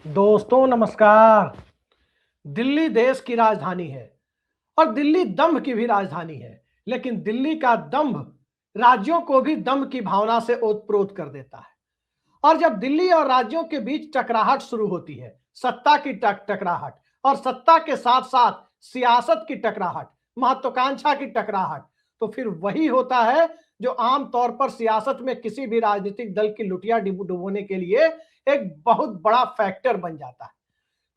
दोस्तों नमस्कार। दिल्ली देश की राजधानी है और दिल्ली दंभ की भी राजधानी है, लेकिन दिल्ली का दंभ राज्यों को भी दंभ की भावना से ओतप्रोत कर देता है। और जब दिल्ली और राज्यों के बीच टकराहट शुरू होती है, सत्ता की टकराहट और सत्ता के साथ साथ सियासत की टकराहट, महत्वाकांक्षा की टकराहट, तो फिर वही होता है जो आमतौर पर सियासत में किसी भी राजनीतिक दल की लुटिया डुबोने के लिए एक बहुत बड़ा फैक्टर बन जाता है।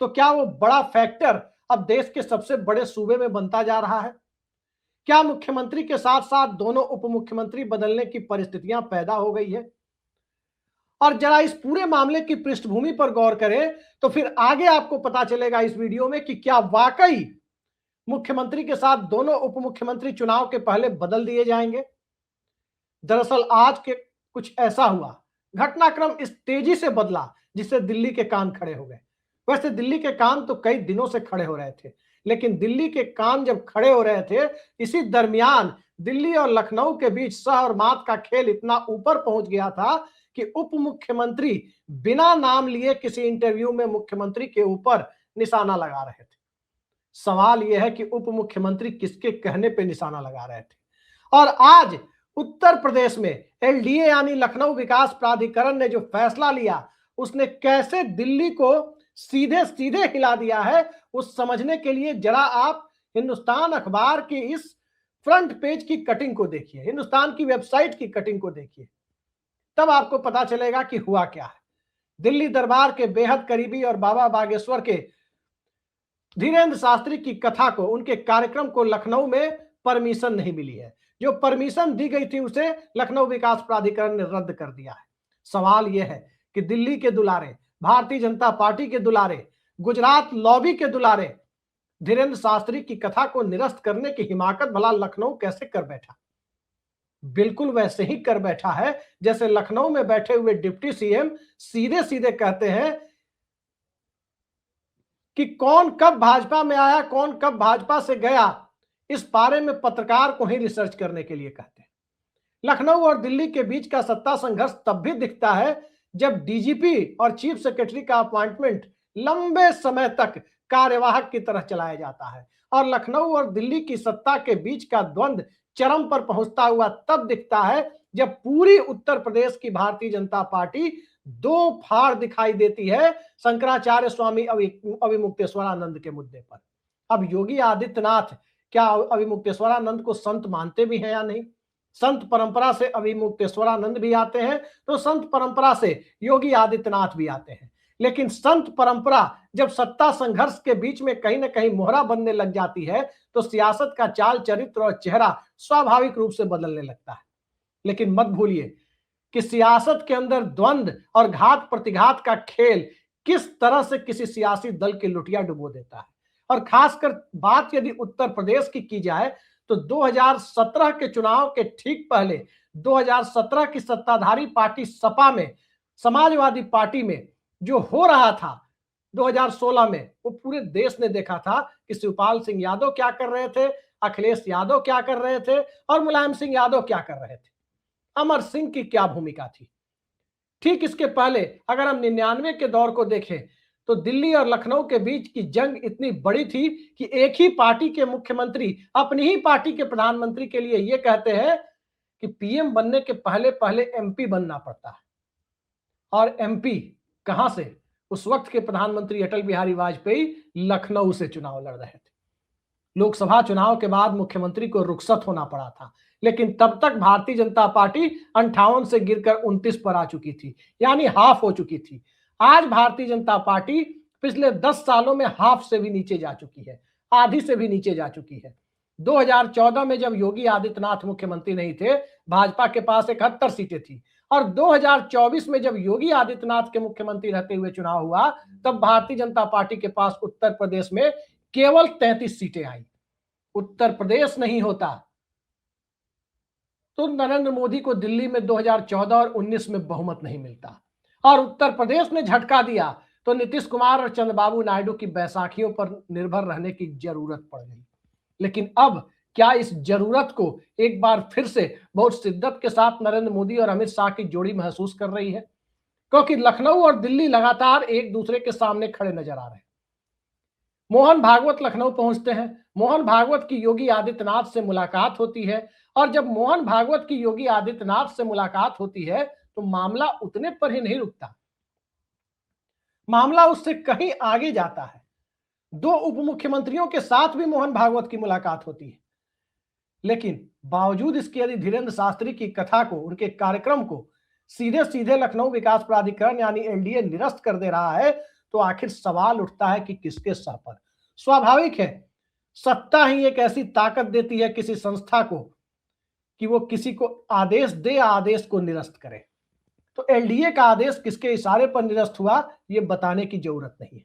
तो क्या वो बड़ा फैक्टर अब देश के सबसे बड़े सूबे में बनता जा रहा है? क्या मुख्यमंत्री के साथ साथ दोनों उप मुख्यमंत्री बदलने की परिस्थितियां पैदा हो गई है? और जरा इस पूरे मामले की पृष्ठभूमि पर गौर करें तो फिर आगे आपको पता चलेगा इस वीडियो में कि क्या वाकई मुख्यमंत्री के साथ दोनों उप मुख्यमंत्री चुनाव के पहले बदल दिए जाएंगे। दरअसल आज के कुछ ऐसा हुआ, घटनाक्रम इस तेजी से बदला जिससे दिल्ली के कान खड़े हो गए। वैसे दिल्ली के कान तो कई दिनों से खड़े हो रहे थे, लेकिन दिल्ली के कान जब खड़े हो रहे थे, इसी दरमियान दिल्ली और लखनऊ के बीच सह और मात का खेल इतना ऊपर पहुंच गया था कि उप मुख्यमंत्री बिना नाम लिए किसी इंटरव्यू में मुख्यमंत्री के ऊपर निशाना लगा रहे थे। सवाल यह है कि उप मुख्यमंत्री किसके कहने पे निशाना लगा रहे थे। और आज उत्तर प्रदेश में एलडीए यानी लखनऊ विकास प्राधिकरण ने जो फैसला लिया, उसने कैसे दिल्ली को सीधे सीधे हिला दिया है, उस समझने के लिए जरा आप हिंदुस्तान अखबार की इस फ्रंट पेज की कटिंग को देखिए, हिंदुस्तान की वेबसाइट की कटिंग को देखिए, तब आपको पता चलेगा कि हुआ क्या है। दिल्ली दरबार के बेहद करीबी और बाबा बागेश्वर के धीरेन्द्र शास्त्री की कथा को, उनके कार्यक्रम को लखनऊ में परमिशन नहीं मिली है। जो परमिशन दी गई थी उसे लखनऊ विकास प्राधिकरण ने रद्द कर दिया है। सवाल यह है कि दिल्ली के दुलारे, भारतीय जनता पार्टी के दुलारे, गुजरात लॉबी के दुलारे धीरेन्द्र शास्त्री की कथा को निरस्त करने की हिमाकत भला लखनऊ कैसे कर बैठा? बिल्कुल वैसे ही कर बैठा है जैसे लखनऊ में बैठे हुए डिप्टी सीएम सीधे सीधे कहते हैं कि कौन कब भाजपा में आया, कौन कब भाजपा से गया, इस बारे में पत्रकार को ही रिसर्च करने के लिए कहते हैं। लखनऊ और दिल्ली के बीच का सत्ता संघर्ष तब भी दिखता है जब डीजीपी और चीफ सेक्रेटरी का अपॉइंटमेंट लंबे समय तक कार्यवाहक की तरह चलाया जाता है। और लखनऊ और दिल्ली की सत्ता के बीच का द्वंद्व चरम पर पहुंचता हुआ तब दिखता है जब पूरी उत्तर प्रदेश की भारतीय जनता पार्टी दो फाड़ दिखाई देती है शंकराचार्य स्वामी अविमुक्तेश्वरानंद के मुद्दे पर। अब योगी आदित्यनाथ क्या अविमुक्तेश्वरानंद को संत मानते भी हैं या नहीं? संत परंपरा से अविमुक्तेश्वरानंद भी आते हैं, तो संत परंपरा से योगी आदित्यनाथ भी आते हैं। लेकिन संत परंपरा जब सत्ता संघर्ष के बीच में कहीं ना कहीं मोहरा बनने लग जाती है, तो सियासत का चाल चरित्र और चेहरा स्वाभाविक रूप से बदलने लगता है। लेकिन मत भूलिए कि सियासत के अंदर द्वंद्व और घात प्रतिघात का खेल किस तरह से किसी सियासी दल की लुटिया डुबो देता है। और खासकर बात यदि उत्तर प्रदेश की जाए तो 2017 के चुनाव के ठीक पहले 2017 की सत्ताधारी पार्टी सपा में, समाजवादी पार्टी में जो हो रहा था 2016 में, वो पूरे देश ने देखा था कि शिवपाल सिंह यादव क्या कर रहे थे, अखिलेश यादव क्या कर रहे थे और मुलायम सिंह यादव क्या कर रहे थे, अमर सिंह की क्या भूमिका थी। ठीक इसके पहले अगर हम 99 के दौर को देखें तो दिल्ली और लखनऊ के बीच की जंग इतनी बड़ी थी कि एक ही पार्टी के मुख्यमंत्री अपनी ही पार्टी के प्रधानमंत्री के लिए यह कहते हैं कि पीएम बनने के पहले पहले एमपी बनना पड़ता है। और एमपी कहां से? उस वक्त के प्रधानमंत्री अटल बिहारी वाजपेयी लखनऊ से चुनाव लड़ रहे थे। लोकसभा चुनाव के बाद मुख्यमंत्री को रुखसत होना पड़ा था, लेकिन तब तक भारतीय जनता पार्टी 58 से गिरकर 29 पर आ चुकी थी, यानी हाफ हो चुकी थी। आज भारतीय जनता पार्टी पिछले 10 सालों में हाफ से भी नीचे जा चुकी है, आधी से भी नीचे जा चुकी है। 2014 में जब योगी आदित्यनाथ मुख्यमंत्री नहीं थे, भाजपा के पास 71 सीटें थी, और 2024 में जब योगी आदित्यनाथ के मुख्यमंत्री रहते हुए चुनाव हुआ, तब भारतीय जनता पार्टी के पास उत्तर प्रदेश में केवल 33 सीटें आई। उत्तर प्रदेश नहीं होता तो नरेंद्र मोदी को दिल्ली में 2014 और 19 में बहुमत नहीं मिलता, और उत्तर प्रदेश ने झटका दिया तो नीतीश कुमार और चंद्रबाबू नायडू की बैसाखियों पर निर्भर रहने की जरूरत पड़ गई। लेकिन अब क्या इस जरूरत को एक बार फिर से बहुत शिद्दत के साथ नरेंद्र मोदी और अमित शाह की जोड़ी महसूस कर रही है? क्योंकि लखनऊ और दिल्ली लगातार एक दूसरे के सामने खड़े नजर आ रहे हैं। मोहन भागवत लखनऊ पहुंचते हैं, मोहन भागवत की योगी आदित्यनाथ से मुलाकात होती है, और जब मोहन भागवत की योगी आदित्यनाथ से मुलाकात होती है तो मामला उतने पर ही नहीं रुकता, मामला उससे कहीं आगे जाता है। दो उप मुख्यमंत्रियों के साथ भी मोहन भागवत की मुलाकात होती है, लेकिन बावजूद इसके यदि धीरेन्द्र शास्त्री की कथा को, उनके कार्यक्रम को सीधे सीधे लखनऊ विकास प्राधिकरण यानी एलडीए निरस्त कर दे रहा है, तो आखिर सवाल उठता है कि किसके सर पर। स्वाभाविक है, सत्ता ही एक ऐसी ताकत देती है किसी संस्था को कि वो किसी को आदेश दे, आदेश को निरस्त करे। तो एलडीए का आदेश किसके इशारे पर निरस्त हुआ, ये बताने की जरूरत नहीं है।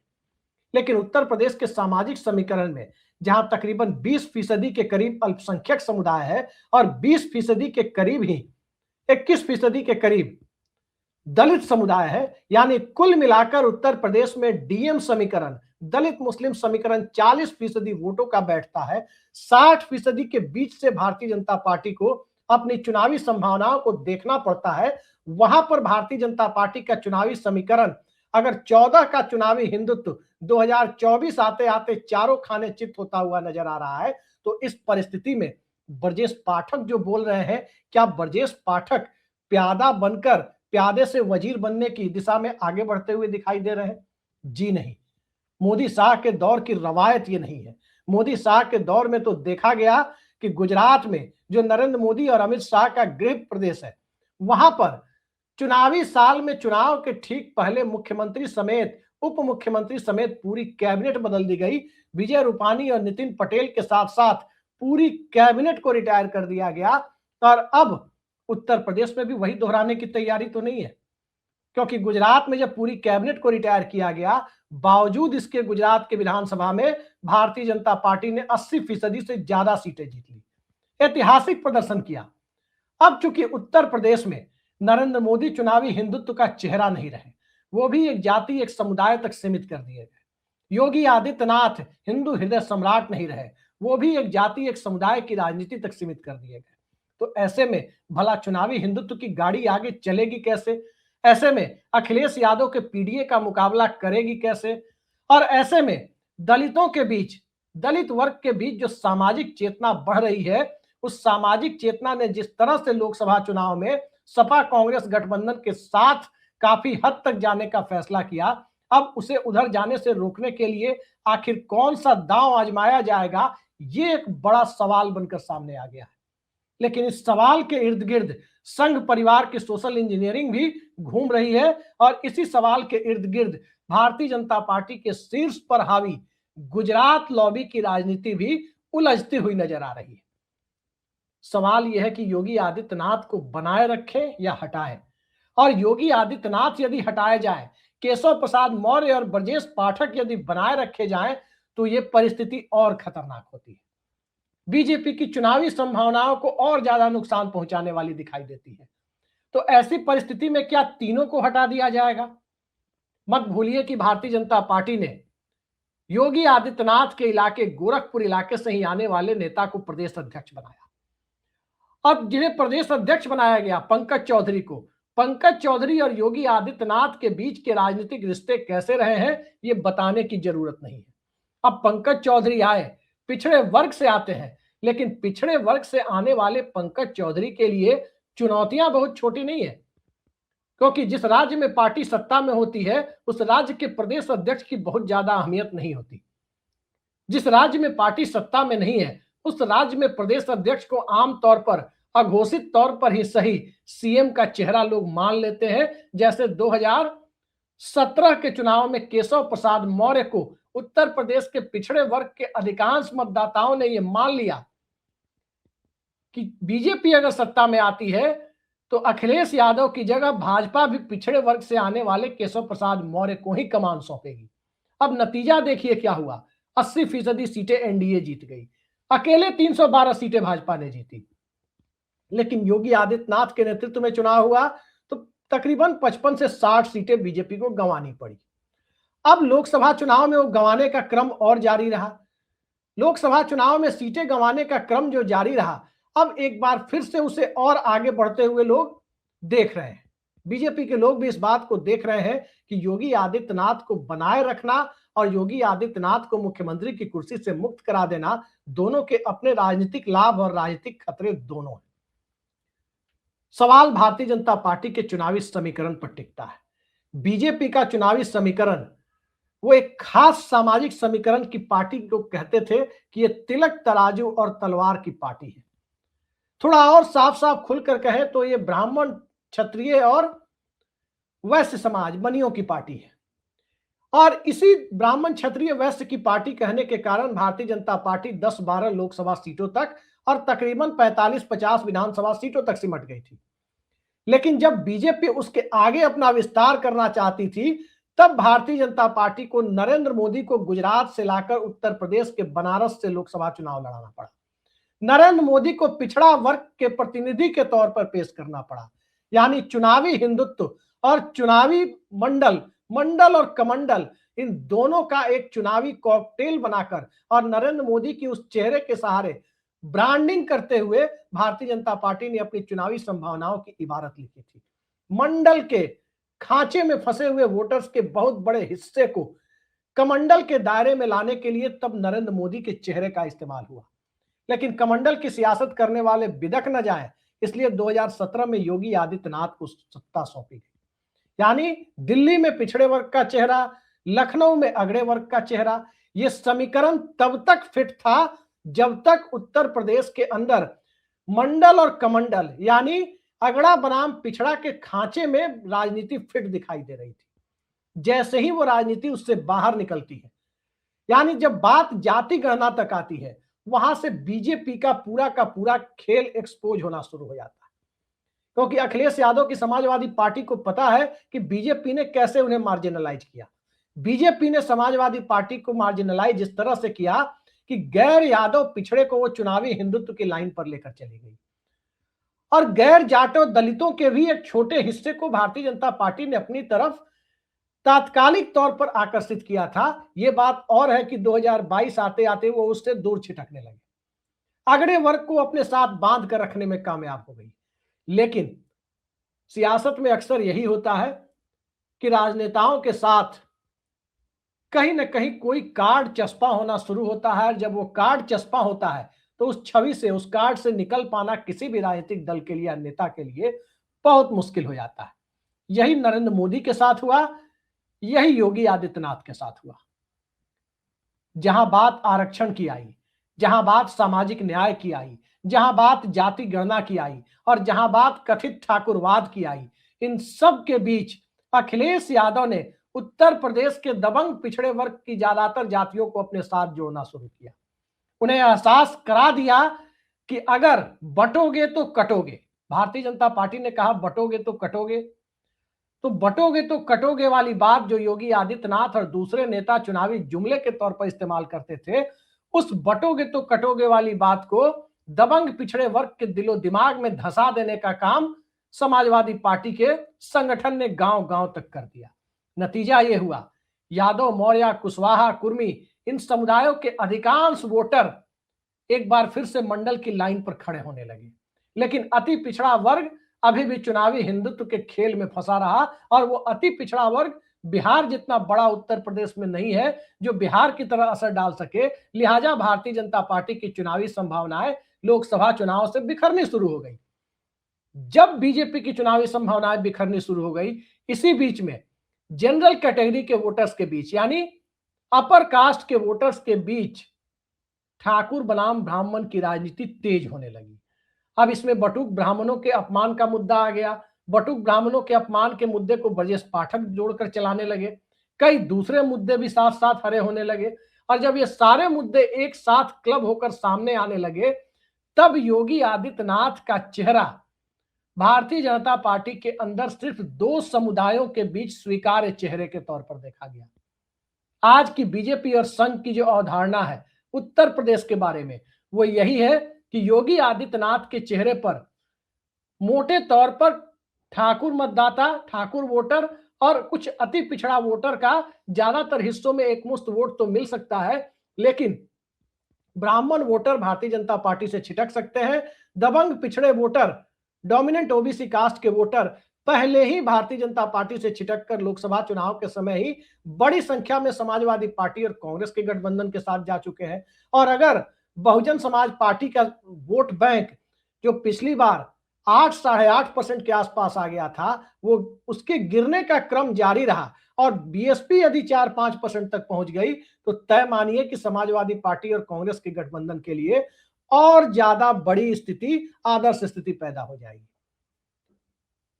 लेकिन उत्तर प्रदेश के सामाजिक समीकरण में जहां तकरीबन 20% के करीब अल्पसंख्यक समुदाय है और 20% के करीब ही 21% के करीब दलित समुदाय है, यानी कुल मिलाकर उत्तर प्रदेश में डीएम समीकरण, दलित मुस्लिम समीकरण 40% वोटों का बैठता है। 60% के बीच से भारतीय जनता पार्टी को अपनी चुनावी संभावनाओं को देखना पड़ता है। वहां पर भारतीय जनता पार्टी का चुनावी समीकरण अगर 14 का चुनावी हिंदुत्व 2024 आते आते चारों खाने चित होता हुआ नजर आ रहा है, तो इस परिस्थिति में ब्रजेश पाठक जो बोल रहे हैं, क्या ब्रजेश पाठक प्यादा बनकर प्यादे से वजीर बनने की दिशा में आगे बढ़ते हुए दिखाई दे रहे हैं? जी नहीं। मोदी शाह के दौर की रवायत ये नहीं है। मोदी शाह के दौर में तो देखा गया कि गुजरात में जो नरेंद्र मोदी और अमित शाह का गृह प्रदेश है, वहां पर चुनावी साल में चुनाव के ठीक पहले मुख्यमंत्री समेत उप मुख्यमंत्री समेत पूरी कैबिनेट बदल दी गई। विजय रूपानी और नितिन पटेल के साथ साथ पूरी कैबिनेट को रिटायर कर दिया गया, और अब उत्तर प्रदेश में भी वही दोहराने की तैयारी तो नहीं है, क्योंकि गुजरात में जब पूरी कैबिनेट को रिटायर किया गया, बावजूद इसके गुजरात के विधानसभा में भारतीय जनता पार्टी ने 80% से ज्यादा सीटें जीत ली, ऐतिहासिक प्रदर्शन किया। अब चूंकि उत्तर प्रदेश में नरेंद्र मोदी चुनावी हिंदुत्व का चेहरा नहीं रहे, वो भी एक जाति एक समुदाय तक सीमित कर दिए गए। योगी आदित्यनाथ हिंदू हृदय सम्राट नहीं रहे, वो भी एक जाति एक समुदाय की राजनीति तक सीमित कर दिए गए। तो ऐसे में भला चुनावी हिंदुत्व की गाड़ी आगे चलेगी कैसे? ऐसे में अखिलेश यादव के पीडीए का मुकाबला करेगी कैसे? और ऐसे में दलितों के बीच, दलित वर्ग के बीच जो सामाजिक चेतना बढ़ रही है, उस सामाजिक चेतना ने जिस तरह से लोकसभा चुनाव में सपा कांग्रेस गठबंधन के साथ काफी हद तक जाने का फैसला किया, अब उसे उधर जाने से रोकने के लिए आखिर कौन सा दांव आजमाया जाएगा, ये एक बड़ा सवाल बनकर सामने आ गया है। लेकिन इस सवाल के इर्द गिर्द संघ परिवार की सोशल इंजीनियरिंग भी घूम रही है, और इसी सवाल के इर्द गिर्द भारतीय जनता पार्टी के शीर्ष पर हावी गुजरात लॉबी की राजनीति भी उलझती हुई नजर आ रही है। सवाल यह है कि योगी आदित्यनाथ को बनाए रखें या हटाएं, और योगी आदित्यनाथ यदि हटाए जाए, केशव प्रसाद मौर्य और ब्रजेश पाठक यदि बनाए रखे जाएं, तो यह परिस्थिति और खतरनाक होती है, बीजेपी की चुनावी संभावनाओं को और ज्यादा नुकसान पहुंचाने वाली दिखाई देती है। तो ऐसी परिस्थिति में क्या तीनों को हटा दिया जाएगा? मत भूलिए कि भारतीय जनता पार्टी ने योगी आदित्यनाथ के इलाके गोरखपुर इलाके से ही आने वाले नेता को प्रदेश अध्यक्ष बनाया। अब जिन्हें प्रदेश अध्यक्ष बनाया गया, पंकज चौधरी को, पंकज चौधरी और योगी आदित्यनाथ के बीच के राजनीतिक रिश्ते कैसे रहे हैं, ये बताने की जरूरत नहीं है। अब पंकज चौधरी आए, पिछड़े वर्ग से आते हैं, लेकिन पिछड़े वर्ग से आने वाले पंकज चौधरी के लिए चुनौतियां बहुत छोटी नहीं है, क्योंकि जिस राज्य में पार्टी सत्ता में होती है, उस राज्य के प्रदेश अध्यक्ष की बहुत ज्यादा अहमियत नहीं होती। जिस राज्य में पार्टी सत्ता में नहीं है, उस राज्य में प्रदेश अध्यक्ष को आमतौर पर अघोषित तौर पर ही सही सीएम का चेहरा लोग मान लेते हैं। जैसे 2017 के चुनाव में केशव प्रसाद मौर्य को उत्तर प्रदेश के पिछड़े वर्ग के अधिकांश मतदाताओं ने यह मान लिया कि बीजेपी अगर सत्ता में आती है तो अखिलेश यादव की जगह भाजपा भी पिछड़े वर्ग से आने वाले केशव प्रसाद मौर्य को ही कमान सौंपेगी। अब नतीजा देखिए क्या हुआ, 80% सीटें एनडीए जीत गई, अकेले 312 सीटें भाजपा ने जीती। लेकिन योगी आदित्यनाथ के नेतृत्व में चुनाव हुआ तो तकरीबन 55 से 60 सीटें बीजेपी को गंवानी पड़ी। अब लोकसभा चुनाव में वो गंवाने का क्रम और जारी रहा। लोकसभा चुनाव में सीटें गंवाने का क्रम जो जारी रहा, अब एक बार फिर से उसे और आगे बढ़ते हुए लोग देख रहे हैं। बीजेपी के लोग भी इस बात को देख रहे हैं कि योगी आदित्यनाथ को बनाए रखना और योगी आदित्यनाथ को मुख्यमंत्री की कुर्सी से मुक्त करा देना, दोनों के अपने राजनीतिक लाभ और राजनीतिक खतरे दोनों हैं। सवाल भारतीय जनता पार्टी के चुनावी समीकरण पर टिकता है। बीजेपी का चुनावी समीकरण वो एक खास सामाजिक समीकरण की पार्टी को कहते थे कि ये तिलक तराजू और तलवार की पार्टी है। थोड़ा और साफ साफ खुलकर कहे तो ये ब्राह्मण, क्षत्रिय और वैश्य समाज बनियों की पार्टी है। और इसी ब्राह्मण, क्षत्रिय, वैश्य की पार्टी कहने के कारण भारतीय जनता पार्टी 10-12 लोकसभा सीटों तक और तकरीबन 45-50 विधानसभा सीटों तक सिमट गई थी। लेकिन जब बीजेपी उसके आगे अपना विस्तार करना चाहती थी, तब भारतीय जनता पार्टी को नरेंद्र मोदी को गुजरात से लाकर उत्तर प्रदेश के बनारस से लोकसभा चुनाव लड़ाना पड़ा। नरेंद्र मोदी को पिछड़ा वर्ग के प्रतिनिधि के तौर पर पेश करना पड़ा। यानी चुनावी हिंदुत्व और चुनावी मंडल और कमंडल, इन दोनों का एक चुनावी कॉकटेल बनाकर और नरेंद्र मोदी की उस चेहरे के सहारे ब्रांडिंग करते हुए भारतीय जनता पार्टी ने अपनी चुनावी संभावनाओं की इबारत लिखी थी। मंडल के खांचे में फंसे हुए वोटर्स के बहुत बड़े हिस्से को कमंडल के दायरे में लाने के लिए तब नरेंद्र मोदी के चेहरे का इस्तेमाल हुआ। लेकिन कमंडल की सियासत करने वाले बिदक न जाए, इसलिए 2017 में योगी आदित्यनाथ को सत्ता सौंपी गई। यानी दिल्ली में पिछड़े वर्ग का चेहरा, लखनऊ में अगड़े वर्ग का चेहरा, यह समीकरण तब तक फिट था जब तक उत्तर प्रदेश के अंदर मंडल और कमंडल यानी अगड़ा बनाम पिछड़ा के खांचे में राजनीति फिट दिखाई दे रही थी। जैसे ही वो राजनीति उससे बाहर निकलती है, यानी जब बात जाति गणना तक आती है, वहां से बीजेपी का पूरा खेल एक्सपोज होना शुरू हो जाता है। क्योंकि अखिलेश यादव की समाजवादी पार्टी को पता है कि बीजेपी ने कैसे उन्हें मार्जिनलाइज किया। बीजेपी ने समाजवादी पार्टी को मार्जिनलाइज इस तरह से किया कि गैर यादव पिछड़े को वो चुनावी हिंदुत्व की लाइन पर लेकर चली गई और गैर जाटों, दलितों के भी एक छोटे हिस्से को भारतीय जनता पार्टी ने अपनी तरफ तात्कालिक तौर पर आकर्षित किया था। यह बात और है कि 2022 आते आते वो उससे दूर छिटकने लगे, अगड़े वर्ग को अपने साथ बांध कर रखने में कामयाब हो गई। लेकिन सियासत में अक्सर यही होता है कि राजनेताओं के साथ कहीं ना कहीं कोई कार्ड चस्पा होना शुरू होता है। जब वो कार्ड चस्पा होता है तो उस छवि से, उस कार्ड से निकल पाना किसी भी राजनीतिक दल के लिए या नेता के लिए बहुत मुश्किल हो जाता है। यही नरेंद्र मोदी के साथ हुआ, यही योगी आदित्यनाथ के साथ हुआ। जहां बात आरक्षण की आई, जहां बात सामाजिक न्याय की आई, जहां बात जाति गणना की आई और जहां बात कथित ठाकुरवाद की आई, इन सब के बीच अखिलेश यादव ने उत्तर प्रदेश के दबंग पिछड़े वर्ग की ज्यादातर जातियों को अपने साथ जोड़ना शुरू किया। उन्हें एहसास करा दिया कि अगर बटोगे तो कटोगे। भारतीय जनता पार्टी ने कहा बटोगे तो कटोगे, तो बटोगे तो कटोगे वाली बात जो योगी आदित्यनाथ और दूसरे नेता चुनावी जुमले के तौर पर इस्तेमाल करते थे, उस बटोगे तो कटोगे वाली बात को दबंग पिछड़े वर्ग के दिलो दिमाग में धंसा देने का काम समाजवादी पार्टी के संगठन ने गांव-गांव तक कर दिया। नतीजा यह हुआ, यादव, मौर्य, कुशवाहा, कुर्मी, इन समुदायों के अधिकांश वोटर एक बार फिर से मंडल की लाइन पर खड़े होने लगे। लेकिन अति पिछड़ा वर्ग अभी भी चुनावी हिंदुत्व के खेल में फंसा रहा और वो अति पिछड़ा वर्ग बिहार जितना बड़ा उत्तर प्रदेश में नहीं है जो बिहार की तरह असर डाल सके। लिहाजा भारतीय जनता पार्टी की चुनावी संभावनाएं लोकसभा चुनाव से बिखरनी शुरू हो गई। जब बीजेपी की चुनावी संभावनाएं बिखरनी शुरू हो गई, इसी बीच में जनरल कैटेगरी के वोटर्स के बीच यानी अपर कास्ट के वोटर्स के बीच ठाकुर बनाम ब्राह्मण की राजनीति तेज होने लगी। अब इसमें बटुक ब्राह्मणों के अपमान का मुद्दा आ गया। बटुक ब्राह्मणों के अपमान के मुद्दे को ब्रजेश पाठक जोड़कर चलाने लगे। कई दूसरे मुद्दे भी साथ साथ हरे होने लगे और जब ये सारे मुद्दे एक साथ क्लब होकर सामने आने लगे, तब योगी आदित्यनाथ का चेहरा भारतीय जनता पार्टी के अंदर सिर्फ दो समुदायों के बीच स्वीकार्य चेहरे के तौर पर देखा गया। आज की बीजेपी और संघ की जो अवधारणा है उत्तर प्रदेश के बारे में, वो यही है कि योगी आदित्यनाथ के चेहरे पर मोटे तौर पर ठाकुर मतदाता, ठाकुर वोटर और कुछ अति पिछड़ा वोटर का ज्यादातर हिस्सों में एकमुश्त वोट तो मिल सकता है, लेकिन ब्राह्मण वोटर भारतीय जनता पार्टी से छिटक सकते हैं। दबंग पिछड़े वोटर, डोमिनेंट ओबीसी कास्ट के वोटर पहले ही भारतीय जनता पार्टी से छिटक कर लोकसभा चुनाव के समय ही बड़ी संख्या में समाजवादी पार्टी और कांग्रेस के गठबंधन के साथ जा चुके हैं। और अगर बहुजन समाज पार्टी का वोट बैंक जो पिछली बार 8-8.5% के आसपास आ गया था, वो उसके गिरने का क्रम जारी रहा और बीएसपी यदि 4-5% तक पहुंच गई तो तय मानिए कि समाजवादी पार्टी और कांग्रेस के गठबंधन के लिए और ज्यादा बड़ी स्थिति, आदर्श स्थिति पैदा हो जाएगी।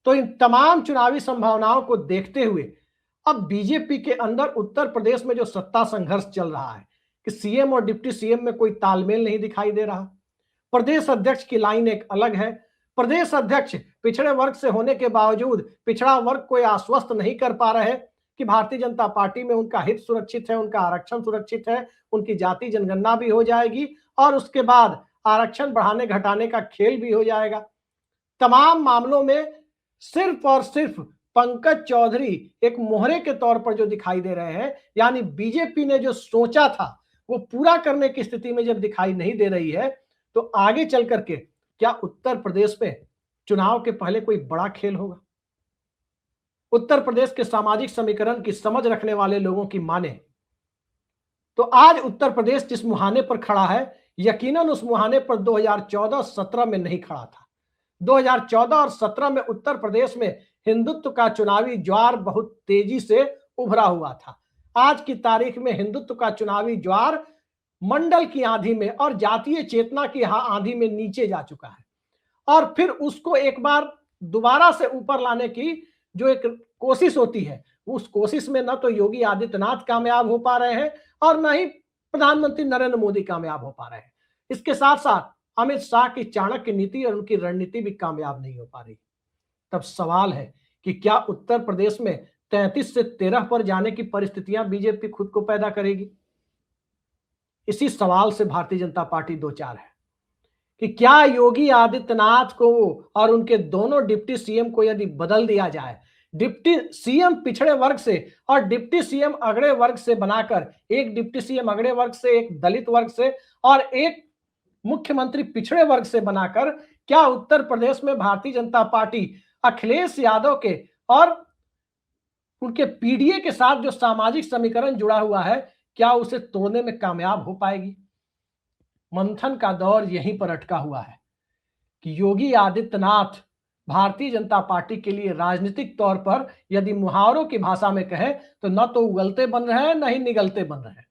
तो इन तमाम चुनावी संभावनाओं को देखते हुए अब बीजेपी के अंदर उत्तर प्रदेश में जो सत्ता संघर्ष चल रहा है कि सीएम और डिप्टी सीएम में कोई तालमेल नहीं दिखाई दे रहा। प्रदेश अध्यक्ष की लाइन एक अलग है। प्रदेश अध्यक्ष पिछड़े वर्ग से होने के बावजूद पिछड़ा वर्ग को आश्वस्त नहीं कर पा रहे कि भारतीय जनता पार्टी में उनका हित सुरक्षित है, उनका आरक्षण सुरक्षित है, उनकी जाति जनगणना भी हो जाएगी और उसके बाद आरक्षण बढ़ाने घटाने का खेल भी हो जाएगा। तमाम मामलों में सिर्फ और सिर्फ पंकज चौधरी एक मोहरे के तौर पर जो दिखाई दे रहे हैं, यानी बीजेपी ने जो सोचा था वो पूरा करने की स्थिति में जब दिखाई नहीं दे रही है तो आगे चल करके क्या उत्तर प्रदेश में चुनाव के पहले कोई बड़ा खेल होगा? उत्तर प्रदेश के सामाजिक समीकरण की समझ रखने वाले लोगों की माने तो आज उत्तर प्रदेश जिस मुहाने पर खड़ा है, यकीनन उस मुहाने पर 2014-17 में नहीं खड़ा था। 2014 और 17 में उत्तर प्रदेश में हिंदुत्व का चुनावी ज्वार बहुत तेजी से उभरा हुआ था। आज की तारीख में हिंदुत्व का चुनावी ज्वार मंडल की आंधी में और जातीय चेतना की आंधी में नीचे जा चुका है और फिर उसको एक बार दोबारा से ऊपर लाने की जो एक कोशिश होती है, उस कोशिश में न तो योगी आदित्यनाथ कामयाब हो पा रहे हैं और न ही प्रधानमंत्री नरेंद्र मोदी कामयाब हो पा रहे हैं। इसके साथ साथ अमित शाह की चाणक्य नीति और उनकी रणनीति भी कामयाब नहीं हो पा रही। तब सवाल है कि क्या उत्तर प्रदेश में 33 से 13 पर जाने की परिस्थितियां बीजेपी खुद को पैदा करेगी? इसी सवाल से भारतीय जनता पार्टी दो चार है कि क्या योगी आदित्यनाथ को और उनके दोनों डिप्टी सीएम को यदि बदल दिया जाए, डिप्टी सीएम पिछड़े वर्ग से और डिप्टी सीएम अगड़े वर्ग से बनाकर, एक डिप्टी सीएम अगड़े वर्ग से, एक दलित वर्ग से और एक मुख्यमंत्री पिछड़े वर्ग से बनाकर, क्या उत्तर प्रदेश में भारतीय जनता पार्टी अखिलेश यादव के और उनके पीडीए के साथ जो सामाजिक समीकरण जुड़ा हुआ है, क्या उसे तोड़ने में कामयाब हो पाएगी? मंथन का दौर यहीं पर अटका हुआ है कि योगी आदित्यनाथ भारतीय जनता पार्टी के लिए राजनीतिक तौर पर यदि मुहावरों की भाषा में कहें तो न तो उगलते बन रहे हैं न ही निगलते बन रहे हैं।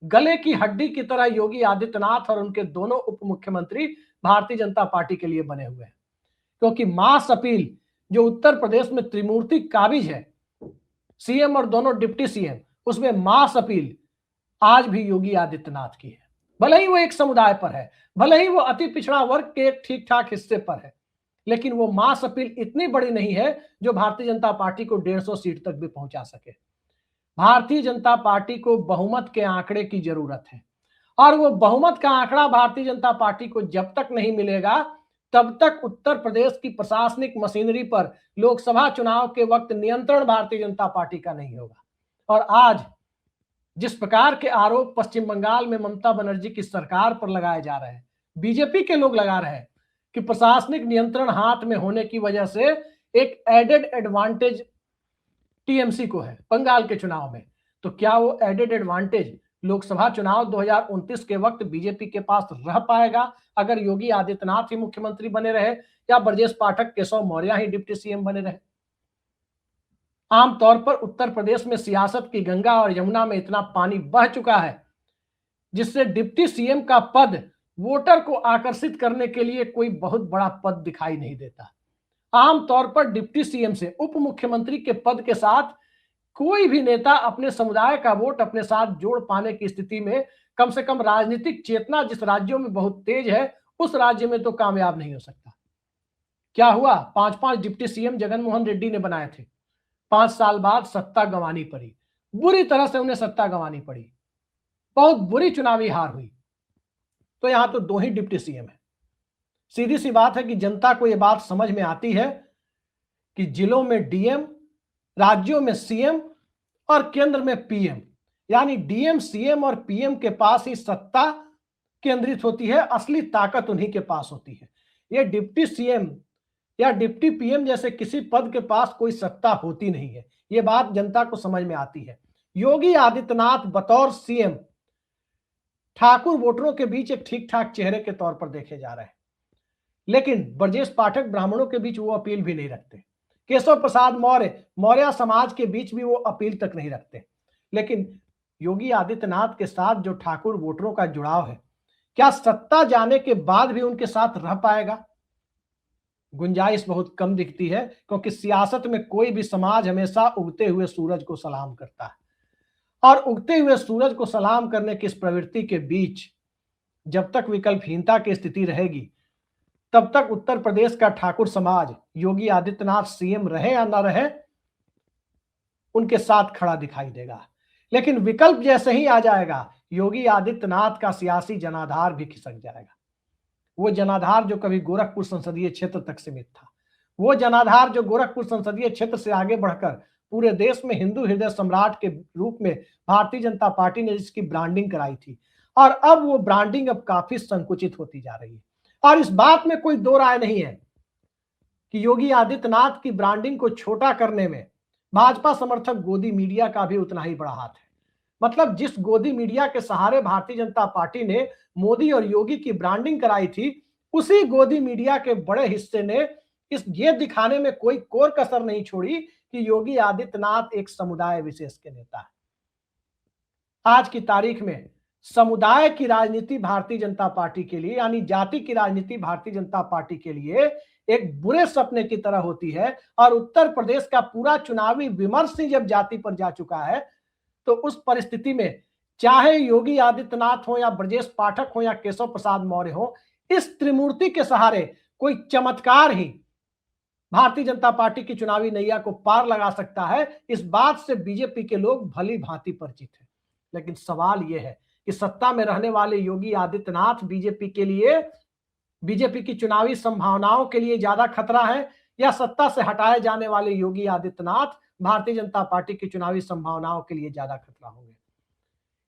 गले की हड्डी की तरह योगी आदित्यनाथ और उनके दोनों उप मुख्यमंत्री भारतीय जनता पार्टी के लिए बने हुए हैं, क्योंकि मास अपील जो उत्तर प्रदेश में त्रिमूर्ति काबिज है, सीएम और दोनों डिप्टी सीएम, उसमें मास अपील आज भी योगी आदित्यनाथ की है। भले ही वो एक समुदाय पर है, भले ही वो अति पिछड़ा वर्ग के एक ठीक ठाक हिस्से पर है, लेकिन वो मास अपील इतनी बड़ी नहीं है जो भारतीय जनता पार्टी को 150 सीट तक भी पहुंचा सके। भारतीय जनता पार्टी को बहुमत के आंकड़े की जरूरत है और वो बहुमत का आंकड़ा भारतीय जनता पार्टी को जब तक नहीं मिलेगा तब तक उत्तर प्रदेश की प्रशासनिक मशीनरी पर लोकसभा चुनाव के वक्त नियंत्रण भारतीय जनता पार्टी का नहीं होगा। और आज जिस प्रकार के आरोप पश्चिम बंगाल में ममता बनर्जी की सरकार पर लगाए जा रहे हैं, बीजेपी के लोग लगा रहे हैं कि प्रशासनिक नियंत्रण हाथ में होने की वजह से एक एडेड एडवांटेज टीएमसी को है बंगाल के चुनाव में, तो क्या वो एडेड एडवांटेज लोकसभा चुनाव 2029 के वक्त बीजेपी के पास रह पाएगा अगर योगी आदित्यनाथ ही मुख्यमंत्री बने रहे या ब्रजेश पाठक, केशव मौर्य ही डिप्टी सीएम बने रहे? आमतौर पर उत्तर प्रदेश में सियासत की गंगा और यमुना में इतना पानी बह चुका है जिससे डिप्टी सीएम का पद वोटर को आकर्षित करने के लिए कोई बहुत बड़ा पद दिखाई नहीं देता। आमतौर पर डिप्टी सीएम से उप मुख्यमंत्री के पद के साथ कोई भी नेता अपने समुदाय का वोट अपने साथ जोड़ पाने की स्थिति में कम से कम राजनीतिक चेतना जिस राज्यों में बहुत तेज है उस राज्य में तो कामयाब नहीं हो सकता। क्या हुआ? 5-5 डिप्टी सीएम जगनमोहन रेड्डी ने बनाए थे, 5 साल बाद सत्ता गंवानी पड़ी, बुरी तरह से उन्हें सत्ता गंवानी पड़ी, बहुत बुरी चुनावी हार हुई। तो यहां तो 2 ही डिप्टी सीएम है। सीधी सी बात है कि जनता को यह बात समझ में आती है कि जिलों में डीएम, राज्यों में सीएम और केंद्र में पीएम, यानी डीएम, सीएम और पीएम के पास ही सत्ता केंद्रित होती है, असली ताकत उन्हीं के पास होती है। ये डिप्टी सीएम या डिप्टी पीएम जैसे किसी पद के पास कोई सत्ता होती नहीं है। ये बात जनता को समझ में आती है। योगी आदित्यनाथ बतौर सीएम ठाकुर वोटरों के बीच एक ठीक ठाक चेहरे के तौर पर देखे जा रहे हैं, लेकिन ब्रजेश पाठक ब्राह्मणों के बीच वो अपील भी नहीं रखते। केशव प्रसाद मौर्य मौर्य समाज के बीच भी वो अपील तक नहीं रखते। लेकिन योगी आदित्यनाथ के साथ जो ठाकुर वोटरों का जुड़ाव है, क्या सत्ता जाने के बाद भी उनके साथ रह पाएगा? गुंजाइश बहुत कम दिखती है, क्योंकि सियासत में कोई भी समाज हमेशा उगते हुए सूरज को सलाम करता है, और उगते हुए सूरज को सलाम करने की इस प्रवृत्ति के बीच जब तक विकल्पहीनता की स्थिति रहेगी, तब तक उत्तर प्रदेश का ठाकुर समाज योगी आदित्यनाथ सीएम रहे या न रहे, उनके साथ खड़ा दिखाई देगा। लेकिन विकल्प जैसे ही आ जाएगा, योगी आदित्यनाथ का सियासी जनाधार भी खिसक जाएगा। वो जनाधार जो कभी गोरखपुर संसदीय क्षेत्र तक सीमित था, वो जनाधार जो गोरखपुर संसदीय क्षेत्र से आगे बढ़कर पूरे देश में हिंदू हृदय सम्राट के रूप में भारतीय जनता पार्टी ने जिसकी ब्रांडिंग कराई थी, और अब वो ब्रांडिंग अब काफी संकुचित होती जा रही है। और इस बात में कोई दो राय नहीं है कि योगी आदित्यनाथ की ब्रांडिंग को छोटा करने में भाजपा समर्थक गोदी मीडिया का भी उतना ही बड़ा हाथ है। मतलब जिस गोदी मीडिया के सहारे भारतीय जनता पार्टी ने मोदी और योगी की ब्रांडिंग कराई थी, उसी गोदी मीडिया के बड़े हिस्से ने ये दिखाने में कोई कोर कसर नहीं छोड़ी कि योगी आदित्यनाथ एक समुदाय विशेष के नेता है। आज की तारीख में समुदाय की राजनीति भारतीय जनता पार्टी के लिए, यानी जाति की राजनीति भारतीय जनता पार्टी के लिए एक बुरे सपने की तरह होती है। और उत्तर प्रदेश का पूरा चुनावी विमर्श ही जब जाति पर जा चुका है, तो उस परिस्थिति में चाहे योगी आदित्यनाथ हो या ब्रजेश पाठक हो या केशव प्रसाद मौर्य हो, इस त्रिमूर्ति के सहारे कोई चमत्कार ही भारतीय जनता पार्टी की चुनावी नैया को पार लगा सकता है। इस बात से बीजेपी के लोग भली भांति परिचित हैं। लेकिन सवाल यह है कि सत्ता में रहने वाले योगी आदित्यनाथ बीजेपी की चुनावी संभावनाओं के लिए ज्यादा खतरा है, या सत्ता से हटाए जाने वाले योगी आदित्यनाथ भारतीय जनता पार्टी की चुनावी संभावनाओं के लिए ज्यादा खतरा होंगे।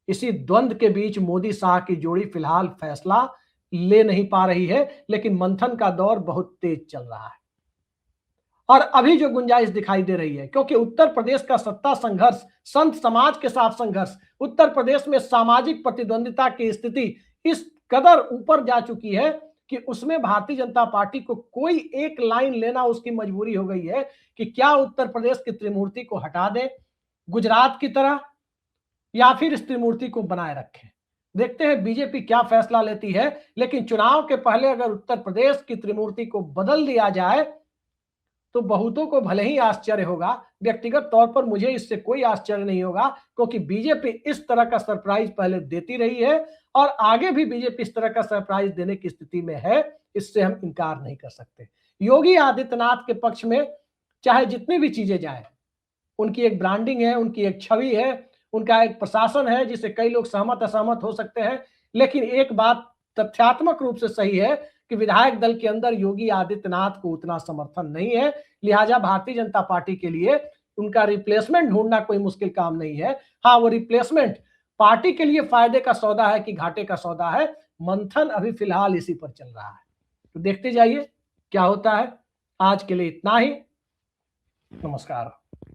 इसी द्वंद्व के बीच मोदी शाह की जोड़ी फिलहाल फैसला ले नहीं पा रही है, लेकिन मंथन का दौर बहुत तेज चल रहा है। और अभी जो गुंजाइश दिखाई दे रही है, क्योंकि उत्तर प्रदेश का सत्ता संघर्ष, संत समाज के साथ संघर्ष, उत्तर प्रदेश में सामाजिक प्रतिद्वंदिता की स्थिति इस कदर ऊपर जा चुकी है कि उसमें भारतीय जनता पार्टी को कोई एक लाइन लेना उसकी मजबूरी हो गई है कि क्या उत्तर प्रदेश की त्रिमूर्ति को हटा दें गुजरात की तरह, या फिर इस त्रिमूर्ति को बनाए रखें। देखते हैं बीजेपी क्या फैसला लेती है। लेकिन चुनाव के पहले अगर उत्तर प्रदेश की त्रिमूर्ति को बदल दिया जाए तो बहुतों को भले ही आश्चर्य होगा, व्यक्तिगत तौर पर मुझे इससे कोई आश्चर्य नहीं होगा, क्योंकि बीजेपी इस तरह का सरप्राइज पहले देती रही है और आगे भी बीजेपी इस तरह का सरप्राइज देने की स्थिति में है। इससे हम इनकार नहीं कर सकते। योगी आदित्यनाथ के पक्ष में चाहे जितनी भी चीजें जाए, उनकी एक ब्रांडिंग है, उनकी एक छवि है, उनका एक प्रशासन है जिसे कई लोग सहमत असहमत हो सकते हैं। लेकिन एक बात तथ्यात्मक रूप से सही है कि विधायक दल के अंदर योगी आदित्यनाथ को उतना समर्थन नहीं है। लिहाजा भारतीय जनता पार्टी के लिए उनका रिप्लेसमेंट ढूंढना कोई मुश्किल काम नहीं है। हाँ, वो रिप्लेसमेंट पार्टी के लिए फायदे का सौदा है कि घाटे का सौदा है, मंथन अभी फिलहाल इसी पर चल रहा है। तो देखते जाइए क्या होता है। आज के लिए इतना ही। नमस्कार।